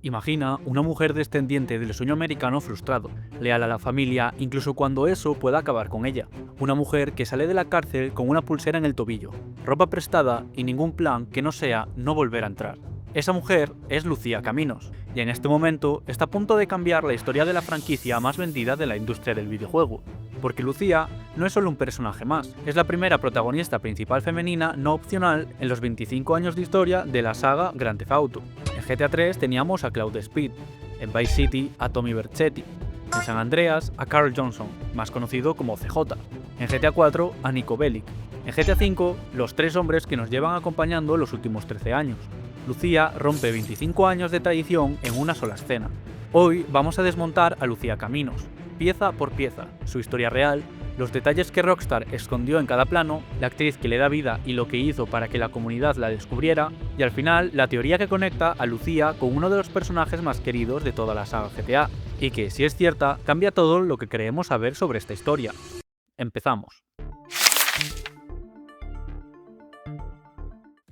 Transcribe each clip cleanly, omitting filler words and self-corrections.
Imagina una mujer descendiente del sueño americano frustrado, leal a la familia, incluso cuando eso pueda acabar con ella. Una mujer que sale de la cárcel con una pulsera en el tobillo, ropa prestada y ningún plan que no sea no volver a entrar. Esa mujer es Lucía Caminos, y en este momento está a punto de cambiar la historia de la franquicia más vendida de la industria del videojuego. Porque Lucía no es solo un personaje más, es la primera protagonista principal femenina no opcional en los 25 años de historia de la saga Grand Theft Auto. En GTA 3 teníamos a Cloud Speed, en Vice City a Tommy Vercetti, en San Andreas a Carl Johnson, más conocido como CJ, en GTA 4 a Nico Bellic, en GTA 5 los tres hombres que nos llevan acompañando los últimos 13 años. Lucía rompe 25 años de tradición en una sola escena. Hoy vamos a desmontar a Lucía Caminos, pieza por pieza, su historia real, los detalles que Rockstar escondió en cada plano, la actriz que le da vida y lo que hizo para que la comunidad la descubriera, y al final la teoría que conecta a Lucía con uno de los personajes más queridos de toda la saga GTA, y que, si es cierta, cambia todo lo que creemos saber sobre esta historia. Empezamos.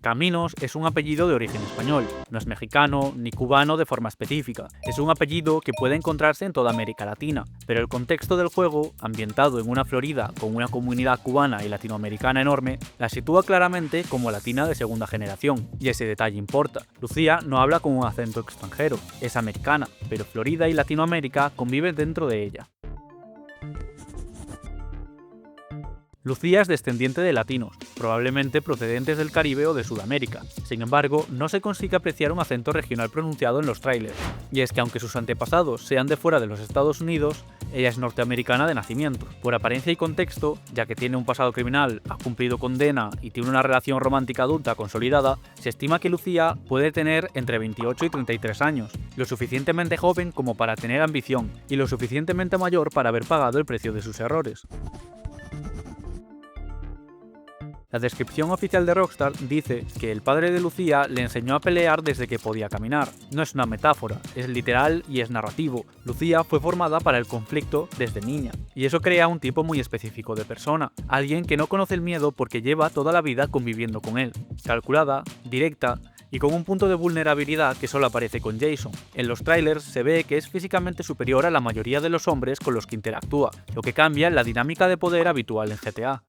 Caminos es un apellido de origen español, no es mexicano ni cubano de forma específica, es un apellido que puede encontrarse en toda América Latina, pero el contexto del juego, ambientado en una Florida con una comunidad cubana y latinoamericana enorme, la sitúa claramente como latina de segunda generación, y ese detalle importa. Lucía no habla con un acento extranjero, es americana, pero Florida y Latinoamérica conviven dentro de ella. Lucía es descendiente de latinos, probablemente procedentes del Caribe o de Sudamérica. Sin embargo, no se consigue apreciar un acento regional pronunciado en los trailers. Y es que aunque sus antepasados sean de fuera de los Estados Unidos, ella es norteamericana de nacimiento. Por apariencia y contexto, ya que tiene un pasado criminal, ha cumplido condena y tiene una relación romántica adulta consolidada, se estima que Lucía puede tener entre 28 y 33 años, lo suficientemente joven como para tener ambición y lo suficientemente mayor para haber pagado el precio de sus errores. La descripción oficial de Rockstar dice que el padre de Lucía le enseñó a pelear desde que podía caminar. No es una metáfora, es literal y es narrativo. Lucía fue formada para el conflicto desde niña, y eso crea un tipo muy específico de persona, alguien que no conoce el miedo porque lleva toda la vida conviviendo con él, calculada, directa, y con un punto de vulnerabilidad que solo aparece con Jason. En los trailers se ve que es físicamente superior a la mayoría de los hombres con los que interactúa, lo que cambia la dinámica de poder habitual en GTA.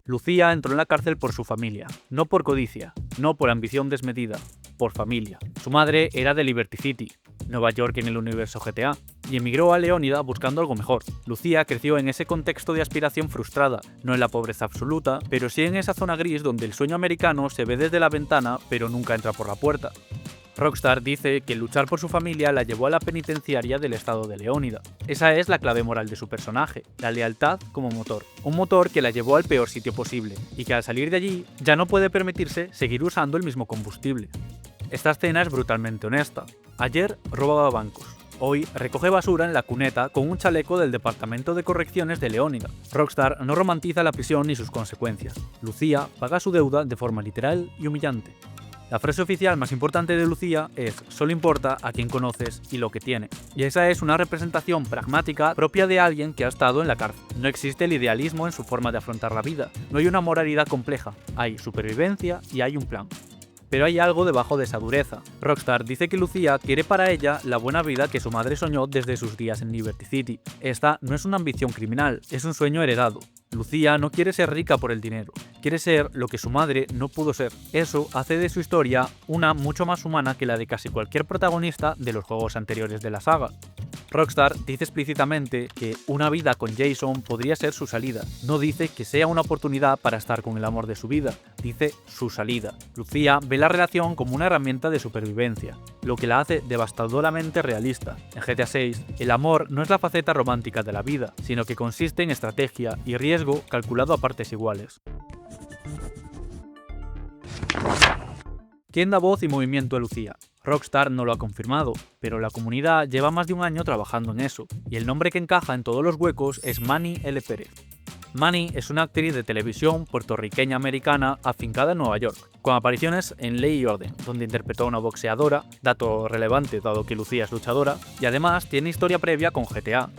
Lucía entró en la cárcel por su familia, no por codicia, no por ambición desmedida, por familia. Su madre era de Liberty City, Nueva York en el universo GTA, y emigró a Leónida buscando algo mejor. Lucía creció en ese contexto de aspiración frustrada, no en la pobreza absoluta, pero sí en esa zona gris donde el sueño americano se ve desde la ventana pero nunca entra por la puerta. Rockstar dice que luchar por su familia la llevó a la penitenciaria del estado de Leónida. Esa es la clave moral de su personaje, la lealtad como motor. Un motor que la llevó al peor sitio posible, y que al salir de allí ya no puede permitirse seguir usando el mismo combustible. Esta escena es brutalmente honesta. Ayer robaba bancos. Hoy recoge basura en la cuneta con un chaleco del Departamento de Correcciones de Leónida. Rockstar no romantiza la prisión ni sus consecuencias. Lucía paga su deuda de forma literal y humillante. La frase oficial más importante de Lucía es «Solo importa a quien conoces y lo que tiene». Y esa es una representación pragmática propia de alguien que ha estado en la cárcel. No existe el idealismo en su forma de afrontar la vida. No hay una moralidad compleja. Hay supervivencia y hay un plan. Pero hay algo debajo de esa dureza. Rockstar dice que Lucía quiere para ella la buena vida que su madre soñó desde sus días en Liberty City. Esta no es una ambición criminal, es un sueño heredado. Lucía no quiere ser rica por el dinero, quiere ser lo que su madre no pudo ser. Eso hace de su historia una mucho más humana que la de casi cualquier protagonista de los juegos anteriores de la saga. Rockstar dice explícitamente que una vida con Jason podría ser su salida. No dice que sea una oportunidad para estar con el amor de su vida, dice su salida. Lucía ve la relación como una herramienta de supervivencia, lo que la hace devastadoramente realista. En GTA 6, el amor no es la faceta romántica de la vida, sino que consiste en estrategia y riesgo calculado a partes iguales. ¿Quién da voz y movimiento a Lucía? Rockstar no lo ha confirmado, pero la comunidad lleva más de un año trabajando en eso, y el nombre que encaja en todos los huecos es Manny L. Pérez. Manny es una actriz de televisión puertorriqueña-americana afincada en Nueva York, con apariciones en Ley y Orden, donde interpretó a una boxeadora, dato relevante dado que Lucía es luchadora, y además tiene historia previa con GTA.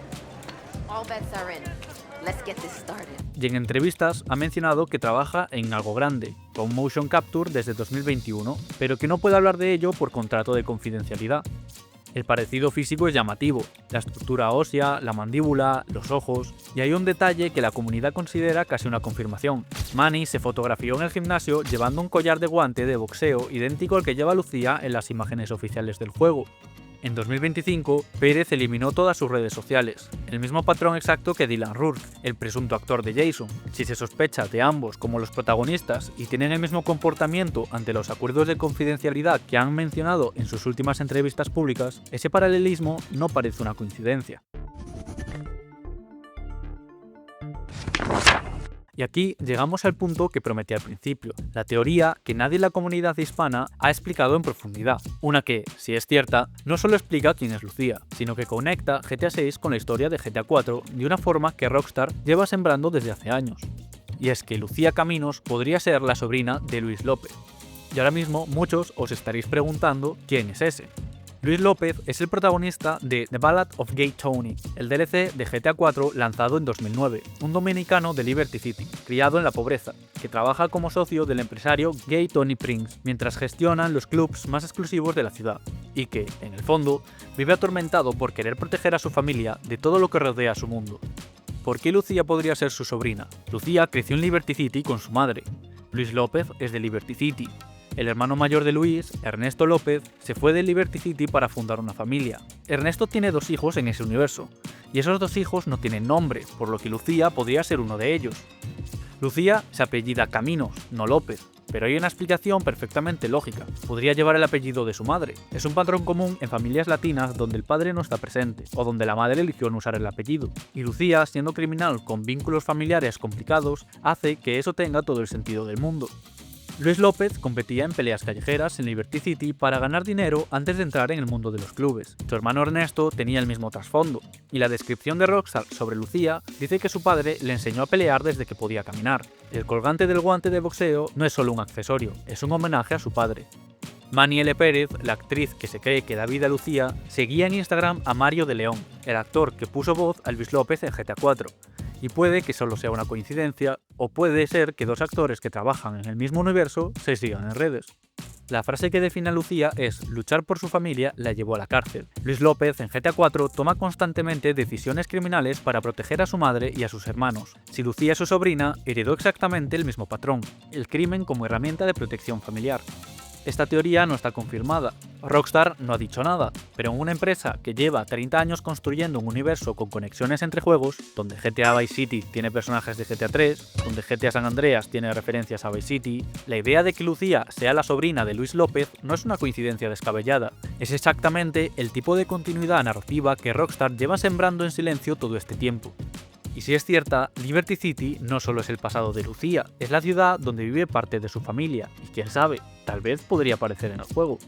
Let's get this started. Y en entrevistas ha mencionado que trabaja en algo grande, con Motion Capture desde 2021, pero que no puede hablar de ello por contrato de confidencialidad. El parecido físico es llamativo, la estructura ósea, la mandíbula, los ojos, y hay un detalle que la comunidad considera casi una confirmación. Manny se fotografió en el gimnasio llevando un collar de guante de boxeo idéntico al que lleva Lucía en las imágenes oficiales del juego. En 2025, Pérez eliminó todas sus redes sociales, el mismo patrón exacto que Dylan Rourke, el presunto actor de Jason. Si se sospecha de ambos como los protagonistas y tienen el mismo comportamiento ante los acuerdos de confidencialidad que han mencionado en sus últimas entrevistas públicas, ese paralelismo no parece una coincidencia. Y aquí llegamos al punto que prometí al principio, la teoría que nadie en la comunidad hispana ha explicado en profundidad. Una que, si es cierta, no solo explica quién es Lucía, sino que conecta GTA 6 con la historia de GTA 4 de una forma que Rockstar lleva sembrando desde hace años. Y es que Lucía Caminos podría ser la sobrina de Luis López. Y ahora mismo muchos os estaréis preguntando quién es ese. Luis López es el protagonista de The Ballad of Gay Tony, el DLC de GTA 4 lanzado en 2009, un dominicano de Liberty City, criado en la pobreza, que trabaja como socio del empresario Gay Tony Prince, mientras gestionan los clubs más exclusivos de la ciudad, y que, en el fondo, vive atormentado por querer proteger a su familia de todo lo que rodea a su mundo. ¿Por qué Lucía podría ser su sobrina? Lucía creció en Liberty City con su madre. Luis López es de Liberty City. El hermano mayor de Luis, Ernesto López, se fue de Liberty City para fundar una familia. Ernesto tiene 2 hijos en ese universo, y esos 2 hijos no tienen nombre, por lo que Lucía podría ser uno de ellos. Lucía se apellida Caminos, no López, pero hay una explicación perfectamente lógica. Podría llevar el apellido de su madre. Es un patrón común en familias latinas donde el padre no está presente, o donde la madre eligió no usar el apellido. Y Lucía, siendo criminal con vínculos familiares complicados, hace que eso tenga todo el sentido del mundo. Luis López competía en peleas callejeras en Liberty City para ganar dinero antes de entrar en el mundo de los clubes. Su hermano Ernesto tenía el mismo trasfondo, y la descripción de Rockstar sobre Lucía dice que su padre le enseñó a pelear desde que podía caminar. El colgante del guante de boxeo no es solo un accesorio, es un homenaje a su padre. Manny L. Pérez, la actriz que se cree que da vida a Lucía, seguía en Instagram a Mario de León, el actor que puso voz a Luis López en GTA 4. Y puede que solo sea una coincidencia, o puede ser que 2 actores que trabajan en el mismo universo se sigan en redes. La frase que define a Lucía es: luchar por su familia la llevó a la cárcel. Luis López en GTA 4 toma constantemente decisiones criminales para proteger a su madre y a sus hermanos. Si Lucía es su sobrina, heredó exactamente el mismo patrón, el crimen como herramienta de protección familiar. Esta teoría no está confirmada. Rockstar no ha dicho nada, pero en una empresa que lleva 30 años construyendo un universo con conexiones entre juegos, donde GTA Vice City tiene personajes de GTA 3, donde GTA San Andreas tiene referencias a Vice City, la idea de que Lucía sea la sobrina de Luis López no es una coincidencia descabellada, es exactamente el tipo de continuidad narrativa que Rockstar lleva sembrando en silencio todo este tiempo. Y si es cierta, Liberty City no solo es el pasado de Lucía, es la ciudad donde vive parte de su familia, y quién sabe, tal vez podría aparecer en el juego.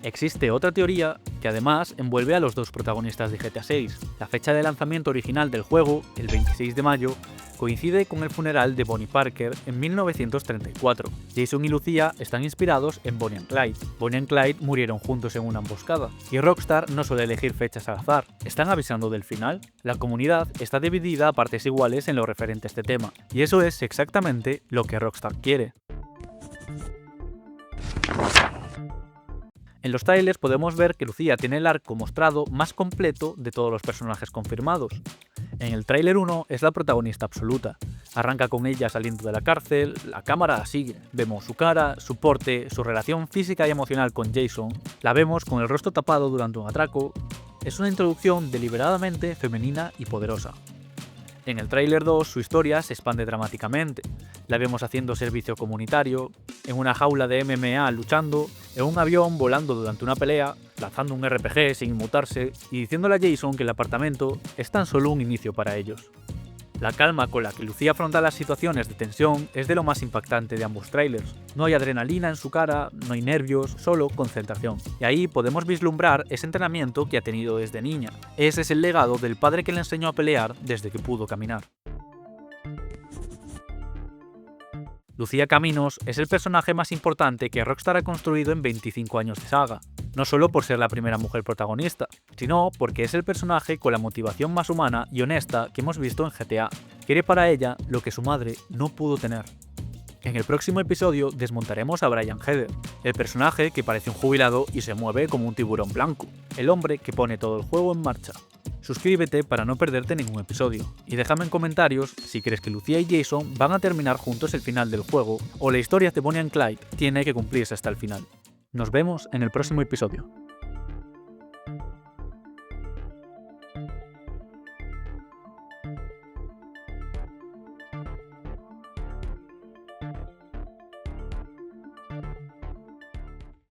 Existe otra teoría que además envuelve a los 2 protagonistas de GTA 6. La fecha de lanzamiento original del juego, el 26 de mayo, coincide con el funeral de Bonnie Parker en 1934. Jason y Lucía están inspirados en Bonnie and Clyde. Bonnie and Clyde murieron juntos en una emboscada. Y Rockstar no suele elegir fechas al azar. ¿Están avisando del final? La comunidad está dividida a partes iguales en lo referente a este tema. Y eso es exactamente lo que Rockstar quiere. En los trailers podemos ver que Lucía tiene el arco mostrado más completo de todos los personajes confirmados. En el tráiler 1 es la protagonista absoluta. Arranca con ella saliendo de la cárcel, la cámara la sigue. Vemos su cara, su porte, su relación física y emocional con Jason. La vemos con el rostro tapado durante un atraco. Es una introducción deliberadamente femenina y poderosa. En el tráiler 2 su historia se expande dramáticamente. La vemos haciendo servicio comunitario, en una jaula de MMA luchando, en un avión volando durante una pelea, lanzando un RPG sin inmutarse y diciéndole a Jason que el apartamento es tan solo un inicio para ellos. La calma con la que Lucía afronta las situaciones de tensión es de lo más impactante de ambos trailers. No hay adrenalina en su cara, no hay nervios, solo concentración. Y ahí podemos vislumbrar ese entrenamiento que ha tenido desde niña. Ese es el legado del padre que le enseñó a pelear desde que pudo caminar. Lucía Caminos es el personaje más importante que Rockstar ha construido en 25 años de saga. no solo por ser la primera mujer protagonista, sino porque es el personaje con la motivación más humana y honesta que hemos visto en GTA. Quiere para ella lo que su madre no pudo tener. En el próximo episodio desmontaremos a Brian Heather, el personaje que parece un jubilado y se mueve como un tiburón blanco, el hombre que pone todo el juego en marcha. Suscríbete para no perderte ningún episodio, y déjame en comentarios si crees que Lucía y Jason van a terminar juntos el final del juego, o la historia de Bonnie and Clyde tiene que cumplirse hasta el final. Nos vemos en el próximo episodio.